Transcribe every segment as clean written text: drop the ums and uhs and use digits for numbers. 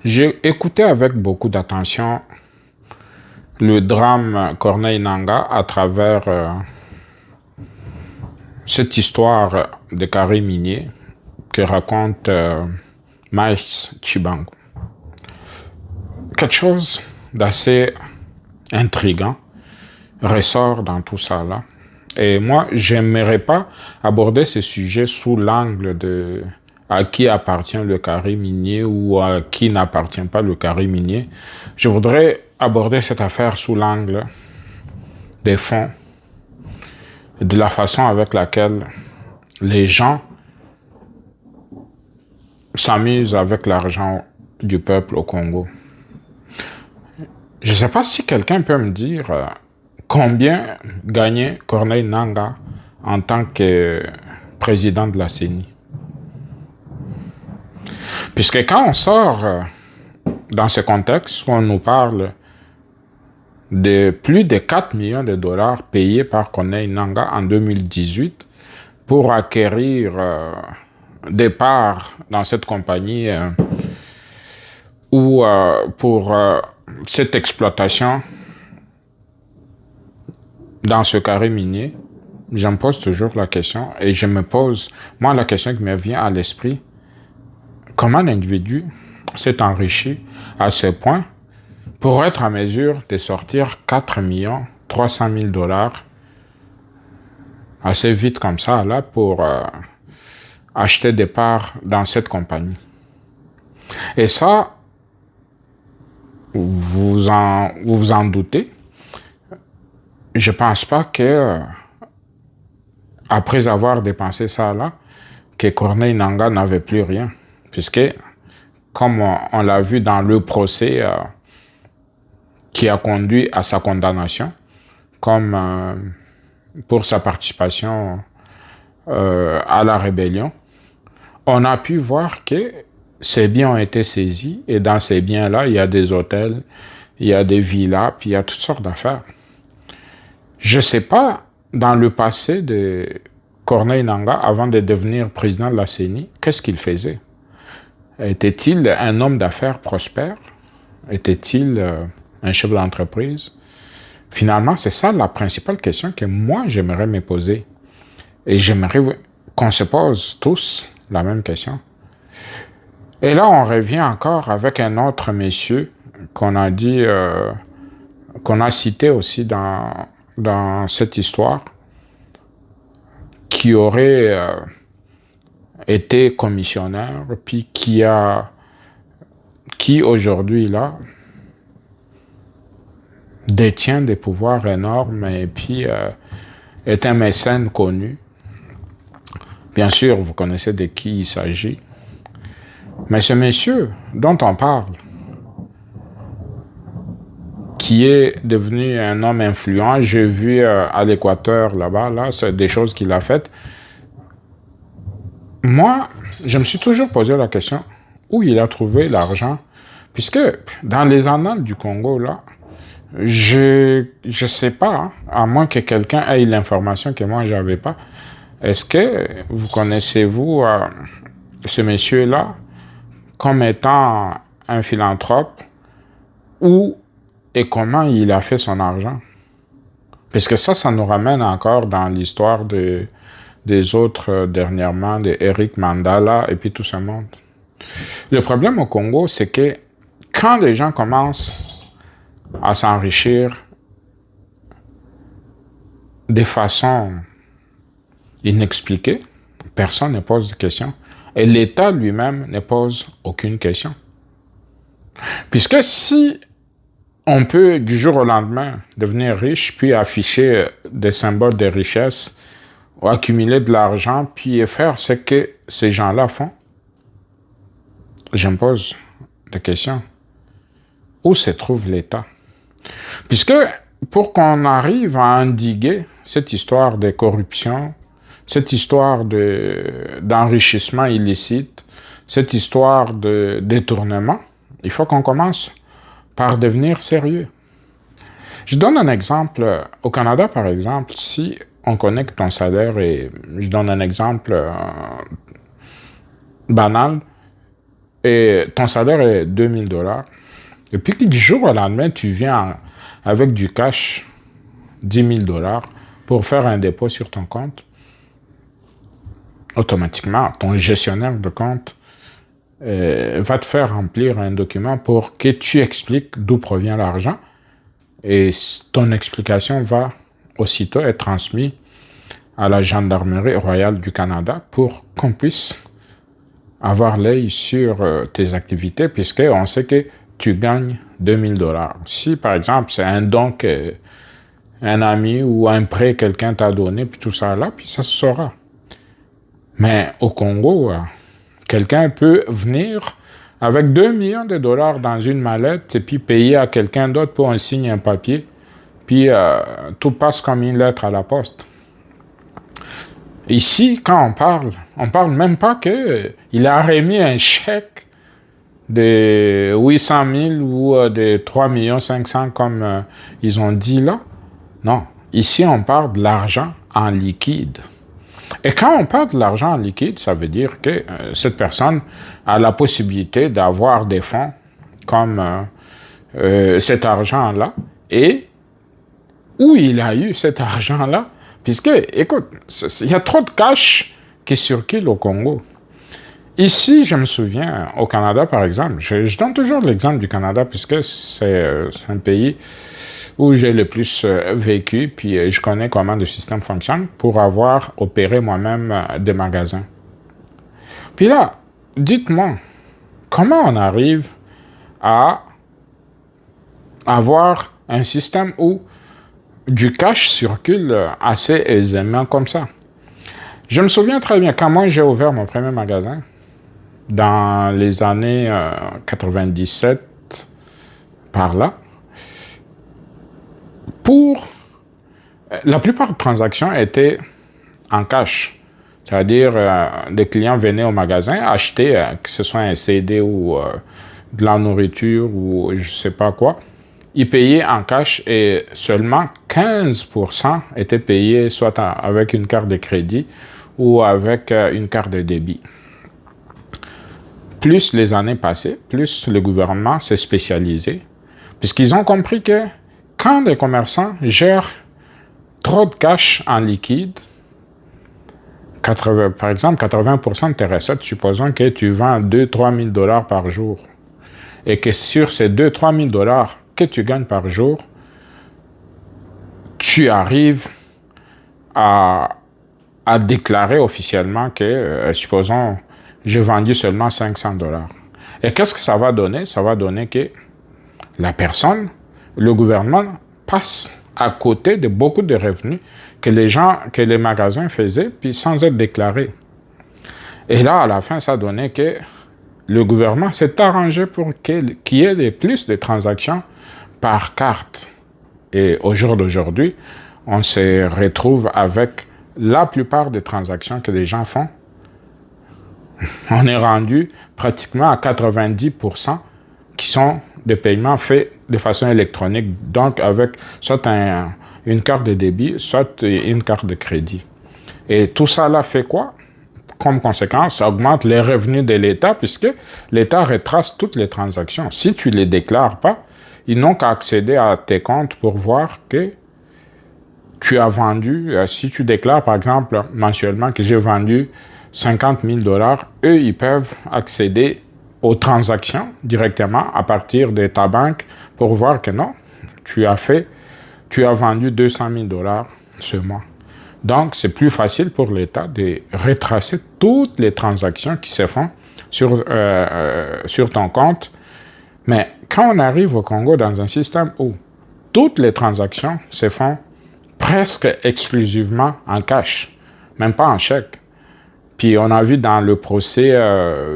J'ai écouté avec beaucoup d'attention le drame Corneille Nanga à travers cette histoire de carré minier que raconte Maïs Chibangu. Quelque chose d'assez intriguant ressort dans tout ça là. Et moi, j'aimerais pas aborder ce sujet sous l'angle de à qui appartient le carré minier ou à qui n'appartient pas le carré minier. Je voudrais aborder cette affaire sous l'angle des fonds, de la façon avec laquelle les gens s'amusent avec l'argent du peuple au Congo. Je ne sais pas si quelqu'un peut me dire combien gagnait Corneille Nanga en tant que président de la CENI. Puisque quand on sort dans ce contexte où on nous parle de plus de 4 millions de dollars payés par Corneille Nanga en 2018 pour acquérir des parts dans cette compagnie ou pour cette exploitation dans ce carré minier, je me pose toujours la question et je me pose, moi, la question qui me vient à l'esprit, comment l'individu s'est enrichi à ce point pour être en mesure de sortir 4 millions 300 000 dollars assez vite comme ça, là, pour acheter des parts dans cette compagnie. Et ça, vous en doutez, je pense pas que après avoir dépensé ça là, que Corneille Nanga n'avait plus rien. Puisque, comme on l'a vu dans le procès qui a conduit à sa condamnation, comme pour sa participation à la rébellion, on a pu voir que ces biens ont été saisis et dans ces biens-là, il y a des hôtels, il y a des villas, puis il y a toutes sortes d'affaires. Je ne sais pas, dans le passé de Corneille Nanga, avant de devenir président de la CENI, qu'est-ce qu'il faisait? Était-il un homme d'affaires prospère? Était-il un chef d'entreprise? Finalement, c'est ça la principale question que moi, j'aimerais me poser. Et j'aimerais qu'on se pose tous la même question. Et là, on revient encore avec un autre monsieur qu'on a dit, qu'on a cité aussi dans cette histoire, qui aurait été commissionnaire, puis qui aujourd'hui là détient des pouvoirs énormes et puis est un mécène connu. Bien sûr, vous connaissez de qui il s'agit. Mais ce monsieur dont on parle, qui est devenu un homme influent, j'ai vu à l'Équateur là-bas, là, c'est des choses qu'il a faites. Moi, je me suis toujours posé la question, où il a trouvé l'argent? Puisque dans les annales du Congo, là, je sais pas, hein, à moins que quelqu'un ait l'information que moi j'avais pas. Est-ce que vous connaissez-vous ce monsieur-là comme étant un philanthrope, où et comment il a fait son argent? Parce que ça nous ramène encore dans l'histoire des autres dernièrement, de Eric Mandala et puis tout ce monde. Le problème au Congo, c'est que quand les gens commencent à s'enrichir de façon inexpliquée, personne ne pose de questions. Et l'État lui-même ne pose aucune question. Puisque si on peut du jour au lendemain devenir riche, puis afficher des symboles de richesse, ou accumuler de l'argent, puis faire ce que ces gens-là font, je me pose des questions. Où se trouve l'État? Puisque pour qu'on arrive à endiguer cette histoire de corruption, cette histoire d'enrichissement illicite, cette histoire de détournement, il faut qu'on commence par devenir sérieux. Je donne un exemple. Au Canada, par exemple, si on connecte ton salaire, et je donne un exemple banal, et ton salaire est 2 000 $. Et puis du jour au lendemain, tu viens avec du cash, 10 000 $ pour faire un dépôt sur ton compte. Automatiquement, ton gestionnaire de compte va te faire remplir un document pour que tu expliques d'où provient l'argent. Et ton explication va aussitôt être transmise à la Gendarmerie royale du Canada pour qu'on puisse avoir l'œil sur tes activités, puisqu'on sait que tu gagnes 2 000 $. Si, par exemple, c'est un don qu'un ami ou un prêt quelqu'un t'a donné, puis tout ça là, puis ça se saura. Mais au Congo, quelqu'un peut venir avec 2 millions de dollars dans une mallette et puis payer à quelqu'un d'autre pour un signe, un papier, puis tout passe comme une lettre à la poste. Ici, quand on parle même pas qu'il a remis un chèque de 800 000 ou de 3 500 000 comme ils ont dit là. Non, ici on parle de l'argent en liquide. Et quand on parle de l'argent en liquide, ça veut dire que cette personne a la possibilité d'avoir des fonds comme cet argent-là. Et où il a eu cet argent-là? Puisque, écoute, il y a trop de cash qui circule au Congo. Ici, je me souviens, au Canada, par exemple, je donne toujours l'exemple du Canada puisque c'est un pays où j'ai le plus vécu, puis je connais comment le système fonctionne pour avoir opéré moi-même des magasins. Puis là, dites-moi, comment on arrive à avoir un système où du cash circule assez aisément comme ça? Je me souviens très bien, quand moi j'ai ouvert mon premier magasin, dans les années 97, par là, la plupart des transactions étaient en cash. C'est-à-dire, les clients venaient au magasin acheter, que ce soit un CD ou de la nourriture ou je sais pas quoi. Ils payaient en cash et seulement 15% étaient payés soit avec une carte de crédit ou avec une carte de débit. Plus les années passées, plus le gouvernement s'est spécialisé, puisqu'ils ont compris que quand les commerçants gèrent trop de cash en liquide, par exemple, 80% de tes recettes, supposons que tu vends 2 000 $, 3 000 $ par jour, et que sur ces 2 000 $, 3 000 $ que tu gagnes par jour, tu arrives à déclarer officiellement que, supposons, j'ai vendu seulement 500 $. Et qu'est-ce que ça va donner? Ça va donner que la personne, le gouvernement, passe à côté de beaucoup de revenus que les magasins faisaient, puis sans être déclarés. Et là, à la fin, ça donnait que le gouvernement s'est arrangé pour qu'il y ait plus de transactions par carte. Et au jour d'aujourd'hui, on se retrouve avec la plupart des transactions que les gens font. On est rendu pratiquement à 90% qui sont des paiements faits de façon électronique, donc avec soit une carte de débit, soit une carte de crédit. Et tout ça là fait quoi? Comme conséquence, ça augmente les revenus de l'État puisque l'État retrace toutes les transactions. Si tu ne les déclares pas, ils n'ont qu'à accéder à tes comptes pour voir que tu as vendu. Si tu déclares par exemple mensuellement que j'ai vendu 50 000 $, eux, ils peuvent accéder aux transactions directement à partir de ta banque pour voir que non, tu as vendu 200 000 $ ce mois. Donc, c'est plus facile pour l'État de retracer toutes les transactions qui se font sur ton compte. Mais quand on arrive au Congo dans un système où toutes les transactions se font presque exclusivement en cash, même pas en chèque. Puis on a vu dans le procès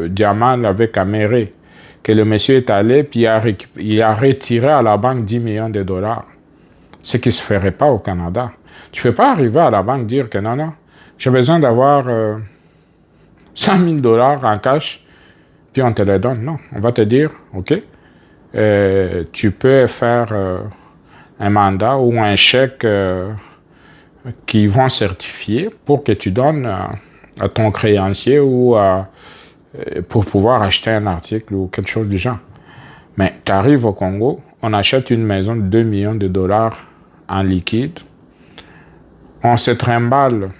Diamant avec Améré que le monsieur est allé puis il a retiré à la banque 10 millions de dollars. Ce qui ne se ferait pas au Canada. Tu ne peux pas arriver à la banque et dire que non, j'ai besoin d'avoir 100 000 $ en cash, puis on te les donne. Non, on va te dire, OK, tu peux faire un mandat ou un chèque qui vont certifier pour que tu donnes à ton créancier ou à pour pouvoir acheter un article ou quelque chose du genre. Mais tu arrives au Congo, on achète une maison de 2 millions de dollars en liquide, on se trimballe.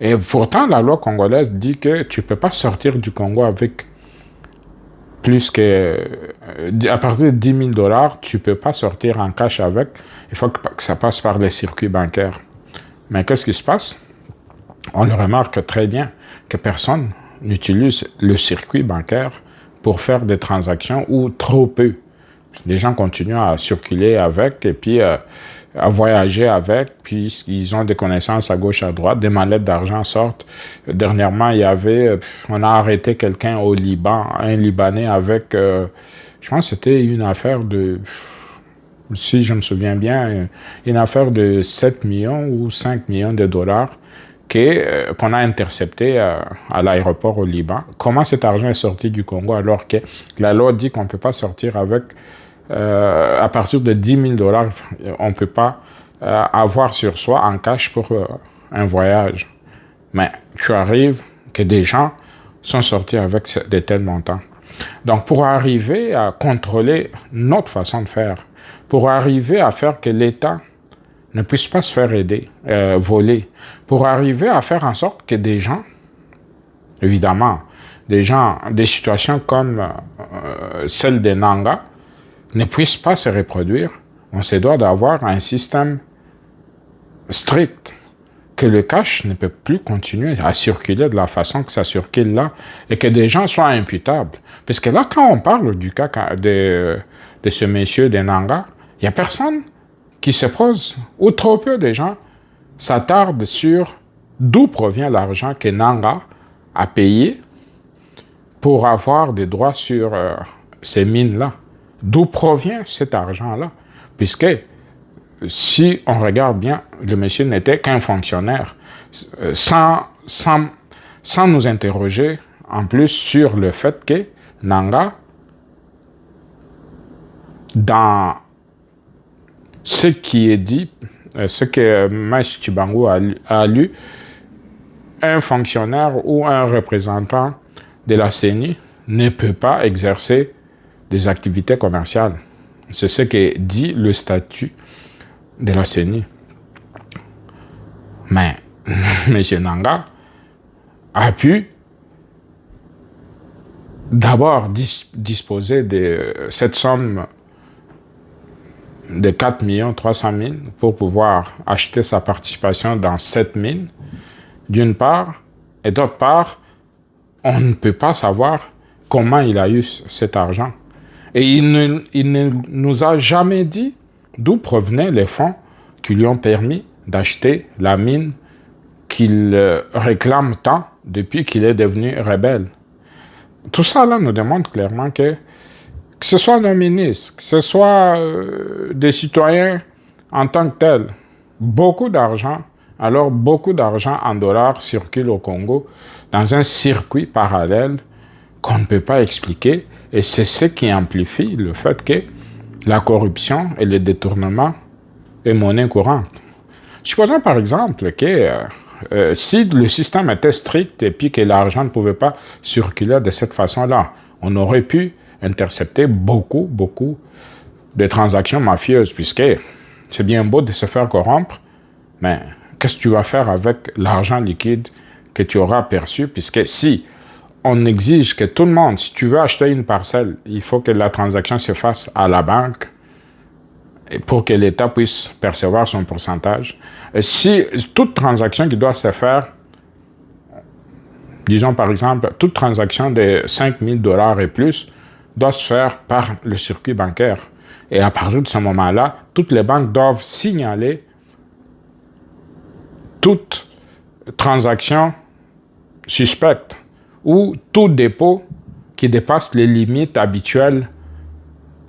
Et pourtant, la loi congolaise dit que tu ne peux pas sortir du Congo avec plus que... à partir de 10 000 dollars, tu ne peux pas sortir en cash avec. Il faut que ça passe par les circuits bancaires. Mais qu'est-ce qui se passe? On le remarque très bien que personne n'utilise le circuit bancaire pour faire des transactions ou trop peu. Les gens continuent à circuler avec et puis à voyager avec, puis ils ont des connaissances à gauche, à droite, des mallettes d'argent sortent. Dernièrement, on a arrêté quelqu'un au Liban, un Libanais avec, je pense que c'était une affaire de, si je me souviens bien, une affaire de 7 millions ou 5 millions de dollars qu'on a intercepté à l'aéroport au Liban. Comment cet argent est sorti du Congo alors que la loi dit qu'on ne peut pas sortir avec, à partir de 10 000 dollars, on ne peut pas avoir sur soi en cash pour un voyage. Mais tu arrives que des gens sont sortis avec de tels montants. Donc pour arriver à contrôler notre façon de faire, pour arriver à faire que l'État ne puisse pas se faire aider, voler, pour arriver à faire en sorte que des gens, évidemment, des situations comme celle des Nanga, ne puissent pas se reproduire, on se doit d'avoir un système strict, que le cash ne peut plus continuer à circuler de la façon que ça circule là, et que des gens soient imputables. Parce que là, quand on parle du cas de ce monsieur des Nanga, il n'y a personne qui se pose, ou trop peu de gens s'attardent sur d'où provient l'argent que Nanga a payé pour avoir des droits sur ces mines-là. D'où provient cet argent-là? Puisque si on regarde bien, le monsieur n'était qu'un fonctionnaire, sans nous interroger en plus sur le fait que Nanga, dans ce qui est dit, ce que Maïs Chibangu a lu, un fonctionnaire ou un représentant de la CENI ne peut pas exercer des activités commerciales. C'est ce que dit le statut de la CENI. Mais M. Nanga a pu d'abord disposer de cette somme de 4 300 000 pour pouvoir acheter sa participation dans cette mine, d'une part, et d'autre part, on ne peut pas savoir comment il a eu cet argent. Et il ne nous a jamais dit d'où provenaient les fonds qui lui ont permis d'acheter la mine qu'il réclame tant depuis qu'il est devenu rebelle. Tout ça là nous démontre clairement que ce soit nos ministres, que ce soit des citoyens en tant que tels, beaucoup d'argent en dollars circule au Congo dans un circuit parallèle qu'on ne peut pas expliquer, et c'est ce qui amplifie le fait que la corruption et le détournement est monnaie courante. Supposons par exemple que si le système était strict et puis que l'argent ne pouvait pas circuler de cette façon-là, on aurait pu intercepter beaucoup de transactions mafieuses, puisque c'est bien beau de se faire corrompre, mais qu'est-ce que tu vas faire avec l'argent liquide que tu auras perçu, puisque si on exige que tout le monde, si tu veux acheter une parcelle, il faut que la transaction se fasse à la banque pour que l'État puisse percevoir son pourcentage. Et si toute transaction qui doit se faire, disons par exemple, toute transaction de 5 000 dollars et plus, doit se faire par le circuit bancaire. Et à partir de ce moment-là, toutes les banques doivent signaler toute transaction suspecte ou tout dépôt qui dépasse les limites habituelles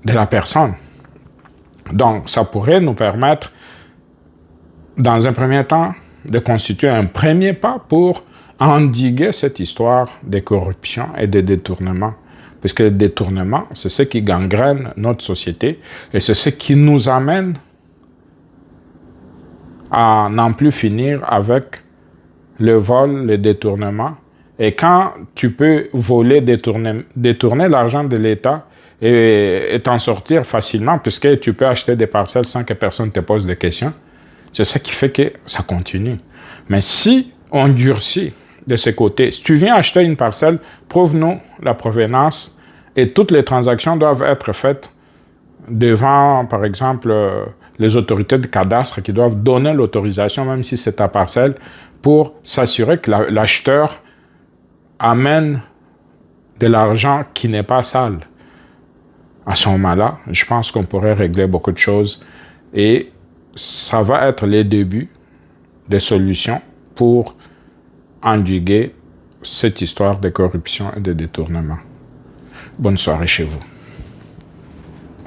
de la personne. Donc, ça pourrait nous permettre, dans un premier temps, de constituer un premier pas pour endiguer cette histoire de corruption et de détournement. Parce que le détournement, c'est ce qui gangrène notre société et c'est ce qui nous amène à n'en plus finir avec le vol, le détournement Et quand tu peux voler, détourner l'argent de l'État et t'en sortir facilement, puisque tu peux acheter des parcelles sans que personne te pose des questions, c'est ça qui fait que ça continue. Mais si on durcit de ce côté, si tu viens acheter une parcelle, prouve-nous la provenance et toutes les transactions doivent être faites devant, par exemple, les autorités de cadastre qui doivent donner l'autorisation, même si c'est ta parcelle, pour s'assurer que l'acheteur amène de l'argent qui n'est pas sale. À ce moment-là, je pense qu'on pourrait régler beaucoup de choses et ça va être les débuts des solutions pour endiguer cette histoire de corruption et de détournement. Bonne soirée chez vous.